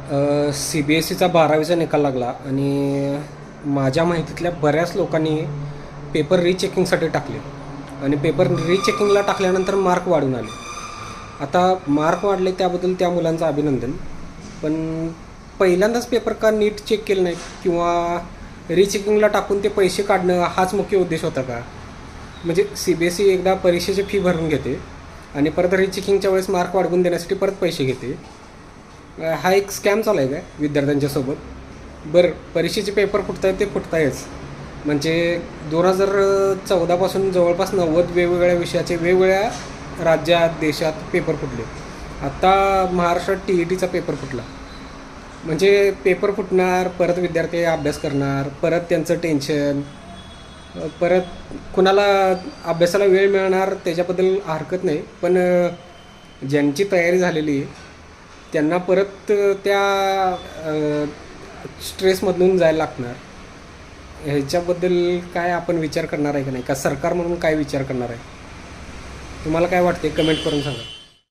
C B S सीचा 12वीचा निकाल लागला आणि माझ्या माहितीतल्या बऱ्याच लोकांनी पेपर रीचेकिंगसाठी टाकले आणि पेपर रीचेकिंगला टाकल्यानंतर मार्क वाढून आले. आता मार्क वाढले त्याबद्दल त्या मुलांचं अभिनंदन, पण पहिल्यांदाच पेपर का नीट चेक केलं नाही किंवा रीचेकिंगला टाकून ते पैसे काढणं हाच मुख्य उद्देश होता का? म्हणजे सी बी एस सी एकदा परीक्षेची फी भरून घेते आणि परत रीचेकिंगच्या वेळेस मार्क वाढवून देण्यासाठी परत पैसे घेते. हा एक स्कॅम चालू आहे काय विद्यार्थ्यांच्यासोबत? बरं, परीक्षेचे पेपर फुटत आहेत ते फुटतायच, म्हणजे 2014पासून जवळपास 90 वेगवेगळ्या विषयाचे वेगवेगळ्या राज्यात देशात पेपर फुटले. आत्ता महाराष्ट्रात टी ई टीचा पेपर फुटला. म्हणजे पेपर फुटणार, परत विद्यार्थी अभ्यास करणार, परत त्यांचं टेन्शन, परत कुणाला अभ्यासाला वेळ मिळणार त्याच्याबद्दल हरकत नाही, पण ज्यांची तयारी झालेली आहे त्यांना परत त्या स्ट्रेसमधून जायला लागणार. ह्याच्याबद्दल काय आपण विचार करणार आहे का नाही? का सरकार म्हणून काय विचार करणार आहे? तुम्हाला काय वाटते? कमेंट करून सांगा.